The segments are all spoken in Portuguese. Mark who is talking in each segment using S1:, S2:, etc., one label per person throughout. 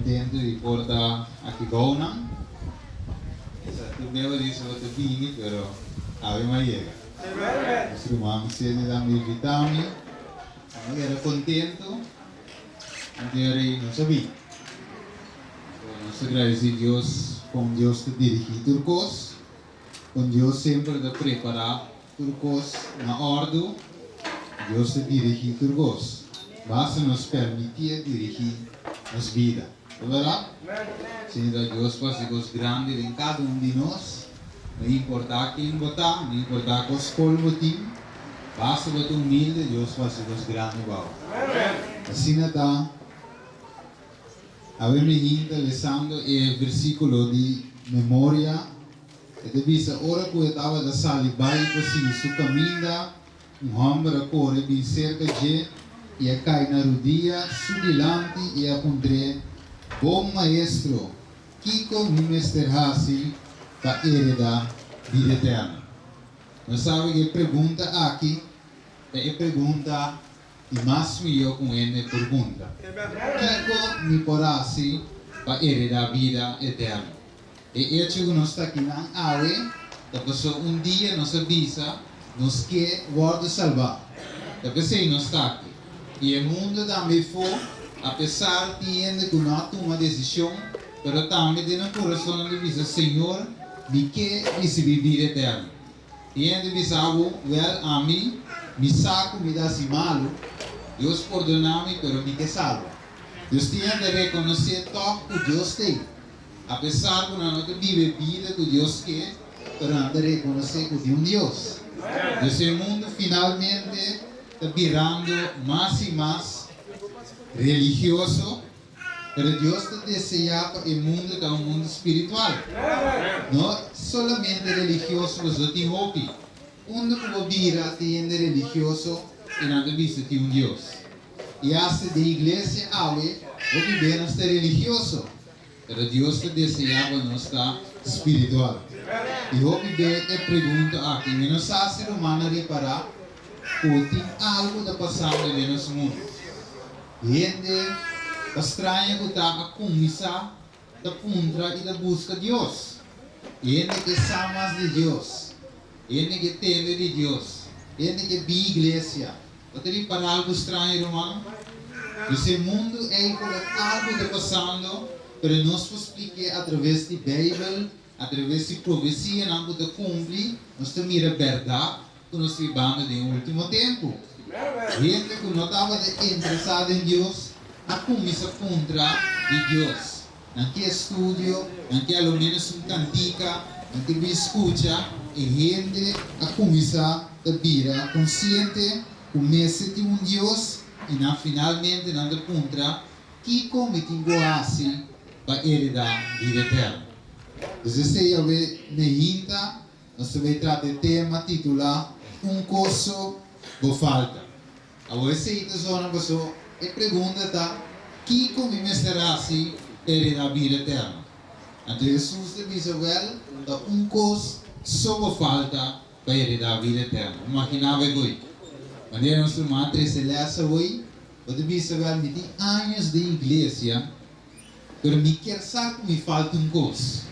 S1: contento de portar aqui Gona. Tu deve dizer o teu filho, pero a ver llega. Nosso irmão se dá me vitami, eu era contento, eu não sabia. Nós agradecemos a Deus, com Deus te dirigir turcos, com Deus sempre te preparar turcos na ordem, Deus te dirigir turcos. Basta nos permitir dirigir nossa vida. Verdade? Senhor Deus faz coisas grandes em cada de nós. Não importa quem votar, não importa qual escola votar, basta você humilde, Deus faz coisas grandes igual. Assim está. A ver, me lendo o versículo de memória. E diz, ora que eu estava da sala e vai para su caminho, homem corre bem cerca de e cai na rodilha, subilante e encontrei, bom maestro, Kiko me mesterrasse para heredar vida eterna. Nós sabemos que pergunta aqui, é pergunta, e mais eu com ele pergunta. Kiko me porasse para heredar vida eterna. E eu chego nós aqui na área, da pessoa dia nos avisa, nos quer guarda salvar. Da pessoa nós está aqui. E o mundo também foi, apesar de ainda que não toma decisão, mas também tem no coração de dizer, Senhor, me quer receber vida eterna. E ainda diz algo, a mim, me saco, me dá assim malo, Deus perdona-me, mas me quer salvo. Deus tem de reconhecer tudo que Deus tem. Apesar de não viver vida que Deus quer, mas não de reconhecer que tem Deus. Esse mundo finalmente está virando mais e mais religioso, mas Deus está desejando o mundo como um mundo espiritual. Não somente religioso, mas tem hobby. Onde que vira tem religioso e não tem visto tem Deus. E assim da igreja hoje, o viver não está religioso, mas Deus está desejando não está espiritual. E o viver é pergunta aqui, não sabe se o humano reparar tem algo da passando no nosso mundo. Gente estranha que está a começar da contra e da busca de Deus. Gente que sabe mais de Deus. Gente que teme de Deus. Gente que vive igreja. Você reparar algo estranho, irmão? Esse mundo é algo está passando, mas nós explicar através da Bíblia, através de profecia, não pode cumprir, nós temos a verdade. Que nós vivamos no último tempo. Gente que não estava interessada em Deus, a começar contra de Deus. Não quer estúdio, não quer ao menos uma cantica, não quer escuta, e gente a começar a virar consciente, começa de um Deus, e não finalmente não contra que como tem assim para heredar vida eterna. Então, se eu ver na nós vamos tratar o tema titular coisa que falta. Agora, se você é uma pessoa e pergunta, que como me será assim heredar vida eterna? Então, Jesus disse, coisa só falta para heredar vida eterna. Imaginava agora. Maneira nossa madre celeste hoje, você disse, me tem anos de igreja, mas me quer saber que me falta coisa.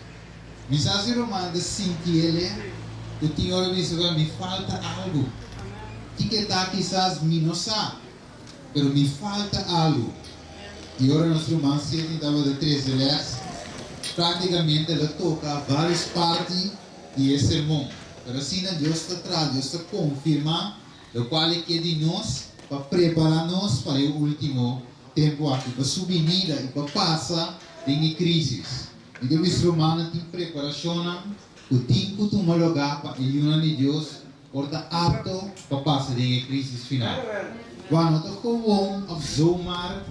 S1: Me sabe romano de sentir ele, o Senhor disse, me falta algo. Que está quizás me não sabe, mas me falta algo. E agora nosso irmão se estava de 13 leis, praticamente ela toca várias partes desse sermão. Mas assim Deus está atrás, Deus está confirma o qual é que de nós para preparar-nos para o último tempo aqui, para subir e para passar em crise. Então, os romanos têm preparação, o tempo de um lugar para a união de Deus, porta apto para passar em crise final. Quando tu gewoon of zomaar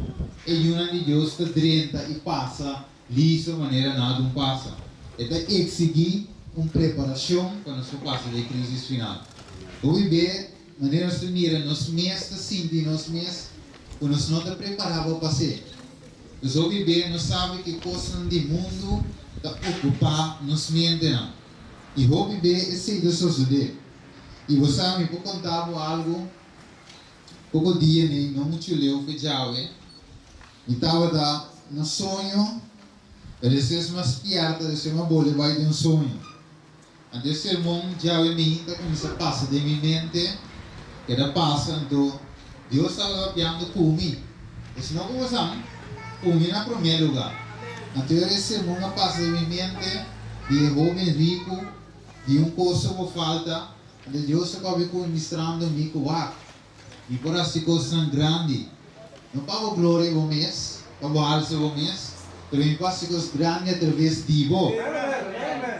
S1: a união de Deus te drenta e passa, liso maneira nada passa. Então, exigir uma preparação para nós passar em crise final. Hoje bem, maneira nós mira nos meses, sentir nos meses, quando nós não te preparava para ser. Nós hoje bem, nós sabemos que coisas do mundo está ocupar nos mentes não. E hoje bem, esse é o suceder. E você me pode contar algo, pouco dia nem não muito leu feijão, estava da no sonho, eles é mais piada, eles é uma bola vai de sonho. Então, esse sermão já é minha, começa a passar de minha mente, que era passa, então, Deus estava piando comigo. Isso não começamos, comigo na primeiro lugar. Então, esse sermão passa de minha mente, de homem rico, de coisa que falta, de Deus estava ministrando me com o e por assim coisas grandes. Não para a glória do mês, para o alto do mês, mas para as coisas grandes através de você.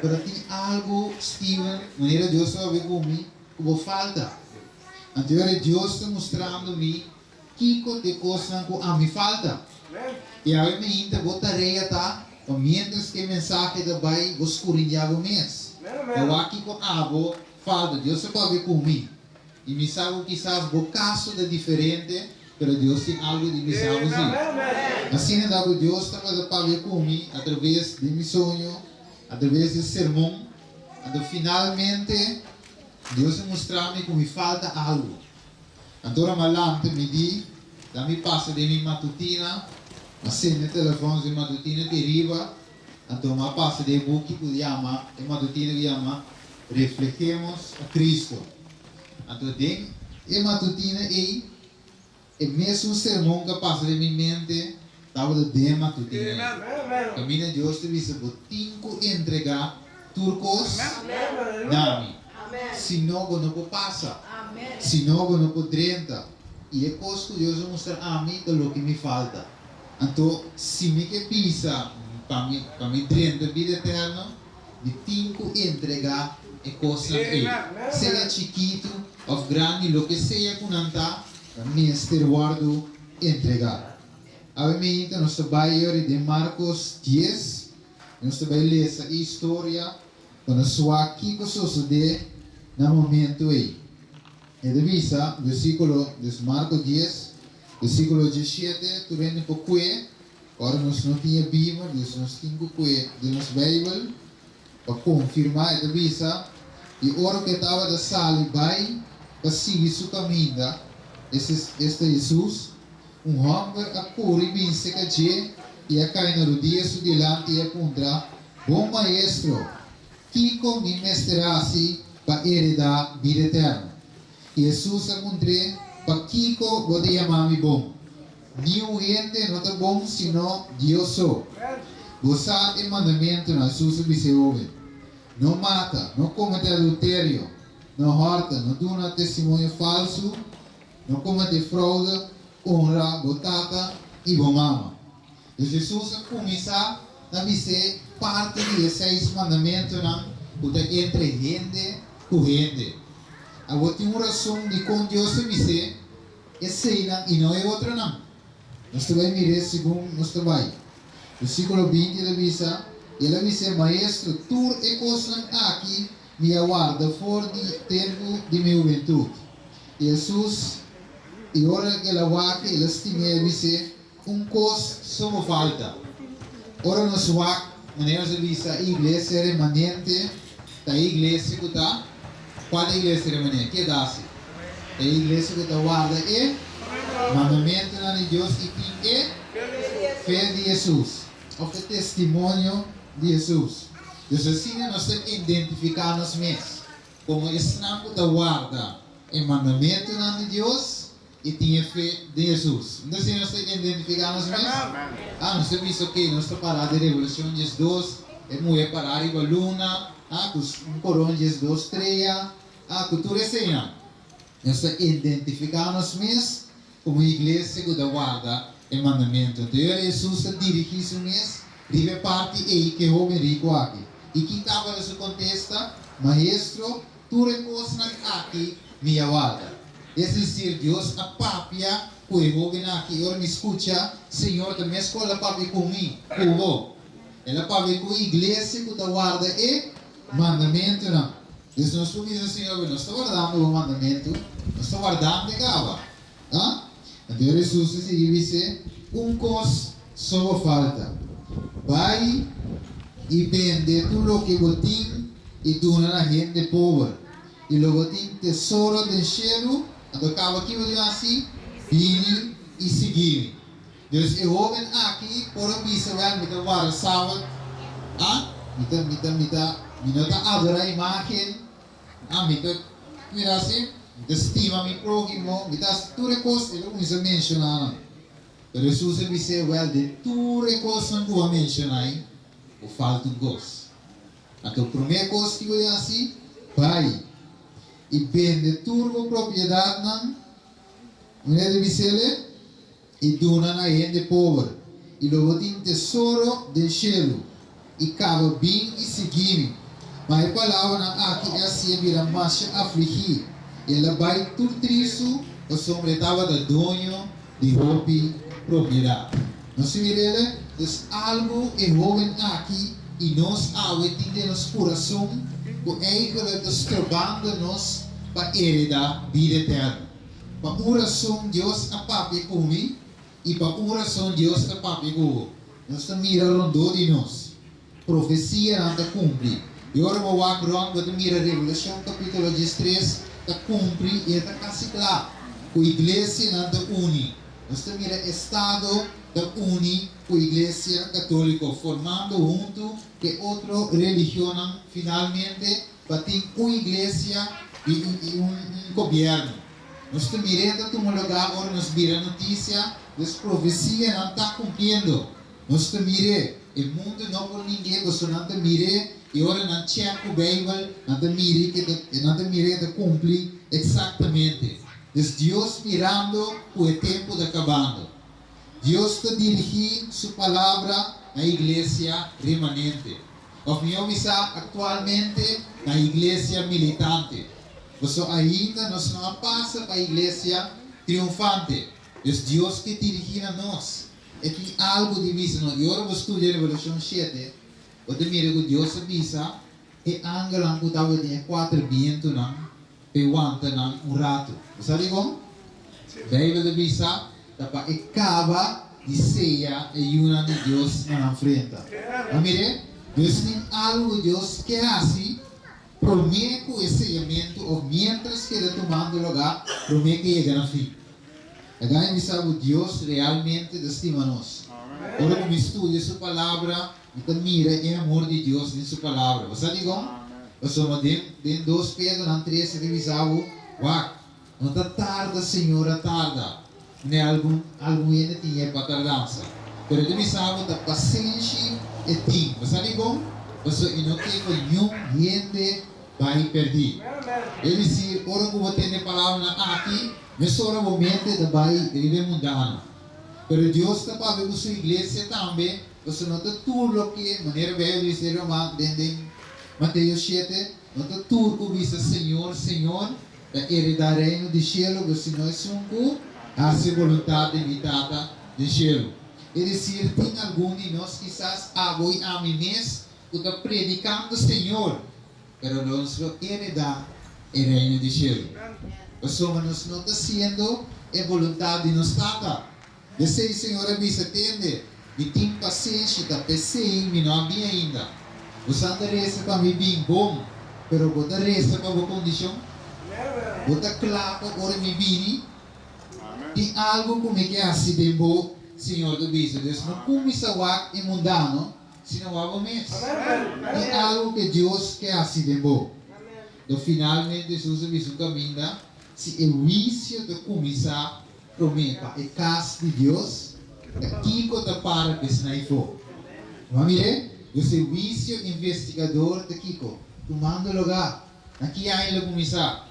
S1: Mas tem algo, Steven, maneira Deus estava comigo, que falta. Então, Deus está mostrando-me que coisas que a mim falta. E aí me ainda botaria tá, mientras que mensagem da vai vos curinhar o mês. Eu aqui com abo falta Deus se pode comigo. E me sabe quizás o caso de diferente, mas Deus tem algo de me sabe assim. Assim é que Deus está para ver comigo através de meu sonho, através do sermão. Então finalmente Deus mostrar-me que me falta algo. Então malante me diz, me passa de minha matutina. Assim, no telefone de matutina que arriba, então me passa de book que chama, matutina que chama Refletemos a Cristo. Então, tem a matutina é mesmo sermão que passa de minha mente, estava de matutina. Caminho de Deus te disse, vou entregar turcos, nami. Se não, não pode passar. Se não, não pode renta. E é coisa que Deus mostra a mim do que me falta. Então, se me que pisa para me drena da vida eterna, me tenho que entregar a coisa aí. Seja chiquito ou grande, o que seja que não está, me guardo entregar. Obviamente, nós trabalhamos de Marcos 10, nós trabalhamos essa história, quando só aqui que sucede no momento aí. E de vista, versículo de Marcos 10, versículo 17, tu vende por que, agora nós não tínhamos Bíblia, nós tínhamos que de nossa Bíblia, para confirmar a vista, e a hora que estava da sala e vai, para seguir seu caminho, este Jesus, homem a correr bem seca e a cair na rodilha delante e a contra, bom maestro, que com me mestrasse para heredar vida eterna. E Jesus encontrei para Kiko vou te chamar bom. Nenhum gente não é bom, senão Deus só. Você tem mandamento na Jesus disse homem. Não mata, não comete adultério, não horta, não dá testemunho falso, não comete fraude, honra, botata e bomama. E Jesus começa a dizer parte de 6 mandamentos entre gente com gente. Agora tem uma razão de com Deus se dizer esse e não é outra não. Nós também mirar segundo nós também. Versículo 20 ele diz, maestro, tu é coisa aqui me aguarda fora de tempo de minha juventude. Jesus, e ora que ela vai, ele tinha diz, coisa só falta. Ora nós vai, maneira de dizer, a igreja remanente, a igreja que está, qual é a igreja remanente? Que dá-se? A igreja que está guarda é mandamento de Deus e que é fé de Jesus. O testemunho de Jesus. Então assim nós temos que identificar nós mesmos. Como estamos que está guarda é mandamento de Deus e tinha fé de Jesus. Então assim nós temos que identificar nós mesmos. Nós temos visto que nós estamos parados de Revolução de Jesus. É mulher parar em luna. Com corona de Jesus estreia. Cultura assim não. Nós temos que identificar nós mesmos como igreja que guarda o mandamento. Então, Jesus dirige isso mesmo, vive parte aí que o homem rico aqui. E quem estava nesse contexto, maestro, tu recosta aqui, minha guarda. É dizer, Deus, a papia, que o homem aqui, eu me escuta, Senhor, também escola papia comigo, como ela papia com a igreja que guarda e mandamento, não. Então, nós podemos dizer, Senhor, nós estamos guardando o mandamento, nós estamos guardando de gava. Então Jesus disse, coisa só falta. Vai e vende tudo o que botim e dona na gente pobre. E logo tem tesouro do céu, então acaba aqui assim, vir e seguir. Deus é homem aqui, por mita war sábado, mita adora a imagen, mita, mira assim, mita estima mi prójimo, mita tudo coisa, ele não se menciona. Pero Jesus disse, well, de tudo coisa não vou mencionar, o falta gosto. Então, a primeira coisa que eu digo assim, vai e vende tudo propriedade não, deve ser e dona na gente pobre e logo tem tesouro do céu e cava bem e seguir. Mas a palavra na aqui é assim, vira mais afligir. Ela vai tudo triste, o sombra estava da dono de roupa propriedade. Nós vemos algo é jovem aqui e nós tem de nosso coração o eigen disturbando nos para heredar vida eterna. Para oração Deus a papi comi e para oração Deus a papi go. Nós estamos mirando de nós. Profecia não está cumprir. E agora vou agora quando mira Revelação capítulo 13 está cumprir e está quase claro. A igreja não está uni. Nós estamos mira estado da uni com a igreja católica formando junto que outra religião finalmente para ter uma igreja e governo. Nós estamos mirando como lugar agora nos vira notícia das profecias não está cumprindo. Nós estamos mirando o mundo não por ninguém, você não está mirando e agora não checa o Bíblia, não está mirando que cumprir exatamente. Deus mirando o tempo de acabando. Deus está dirigindo sua palavra na igreja remanente. O meu está atualmente na igreja militante. Você ainda não passa para a igreja triunfante. É Deus que dirige a nós. É que algo divisa nós. E agora vou estudar Revelação 7. Você mira que Deus avisa e angelang que estava em 4 vientos não, pewanta não rato. Você sabe como? Bíblia avisa para acaba de ceia e uma de Deus na frente. Mire, Deus tem algo que Deus quer assim, promete o sellamento, ou mientras que está tomando lugar, promete que chega na fim. Agora me sabe Deus realmente estima nós. Ora como estuda sua palavra, então mira o amor de Deus em sua palavra. Você sabe como? Você não tem 2 Pedro, não 3, revisava, não está tarda, Senhora, tarda. Né, algum ainda tinha para tardança. Pero tu sabe da paciência e tempo. Você sabe como? Você não tem nenhum gente vai perder. Ele diz, ora que você tem palavra aqui, mas ora momento da vai viver mundano. Pero Deus está para ver sua igreja também. Você não está tudo que maneira veio dizer dentro Mateus 7, não está tudo que diz Senhor, Senhor, da heredar reino de céu, você não é sunco. A vontade limitada do céu. É dizer, tem algum de nós quizás agora a mim mesmo que está predicando o Senhor, mas não nos hereda o reino do céu. Nós não está sendo a vontade de nós tata. Desse Senhor avisa, atende, e tem paciência, está pensando, e não havia ainda. Você não resta para mim bem bom, mas você resta para a condição. Você claro para mim bem. Tem algo como que é assim dentro, Senhor do Bispo. Deus não começa a mundano, senão algo mesmo. Tem algo que Deus quer assim dentro. Então, finalmente, Jesus diz um caminho, se é o vício de começar a prometer a casa de Deus, aqui que está para que se não for. Vamos ver? Eu sou o vício investigador de Kiko, tomando lugar. Aqui ainda começar.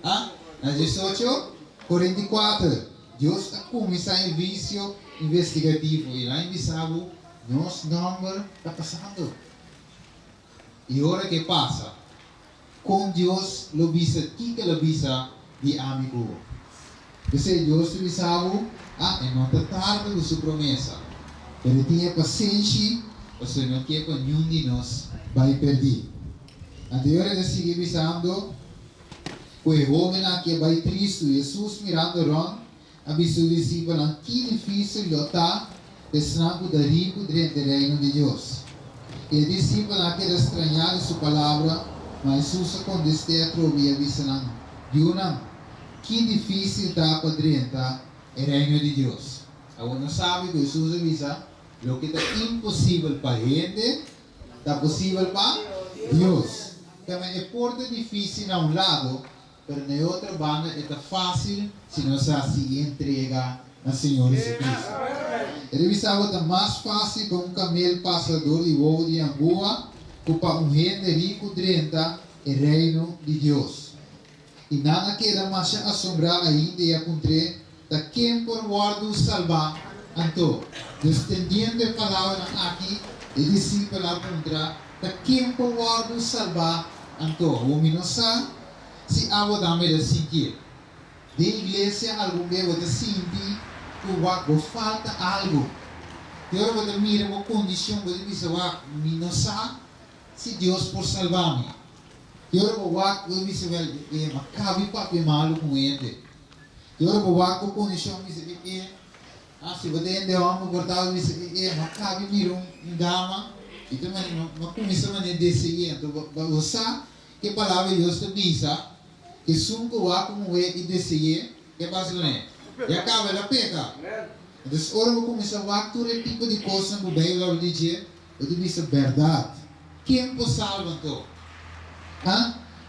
S1: Na 18, 44. Deus está começando o vício investigativo e lá em Bissau, nosso número está passando. E a hora que passa, com Deus, lo visa, que lo visa de amigo. Você, Deus te Bissau, não está tarde com sua promessa. Ele tinha paciência, você não quer que nenhum de nós vai perder. A hora de seguir visando, o homem aqui vai triste, Jesus mirando ron, aviso os discípulos que difícil lutar desnago da rico dentro do reino de Deus. E os discípulos aqui estranharam sua palavra, mas Jesus quando este trouxe avisando, Yunam, que difícil está para dentro o reino de Deus. Agora não sabe que Jesus avisa, Lo que es imposible para gente, está posible para Dios. Também é porta difícil a lado, pero na outra banda é fácil se nós se entrega ao Senhor Jesus Cristo. Ele sabe que é mais fácil para camelo passador de ovo de Angola que para gente rico drenta o reino de Deus. E nada queda mais assombrar ainda e encontrar da quem por guardo salvar anto. Descendiente a palavra aqui e discípulo contra da quem por guardo salvar anto. O minosa se abo dame de sentir. De igreja algum dia você sente que falta algo. Eu vou mirar uma condição que você vai minosa se Deus por salvar-me. Eu vou dizer que eu cabe para malo com ele. Eu vou com condição que se você ainda vamos cortar eu cabe mirar gama e também uma comissão de desenho. Você que palavra Deus te diz que sunco va como é e desenho que passa né? E acaba a peca. Então ora vou começar a todo tipo de coisa que bem lá dizer. Eu te diz a verdade. Quem pode salvar então?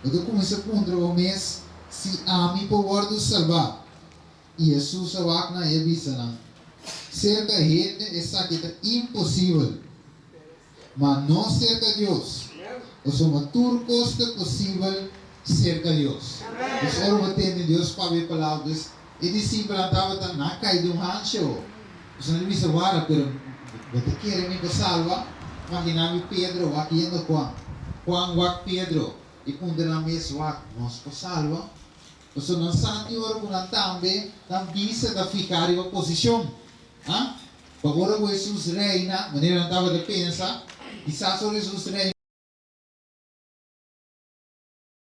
S1: Eu comecei a contra o mês se a mim por guardo salvar. E Jesus vai na evisa cerca gente essa que é impossível. Mas não cerca Deus. O somos tudo costa possível cerca Deus. Então ora vou ter Deus para ver palavras. E discípulo estava na caída um rancho. Os não disse vara, pero você quer me salvar? Imagina Pedro aqui indo Juan wak Pedro. E quando na mesa wak nós po salva. Então não santi ora com tambe tam bisa da ficar em uma posição. Agora Jesus reina, maneira não estava de pensar. E só Jesus reina.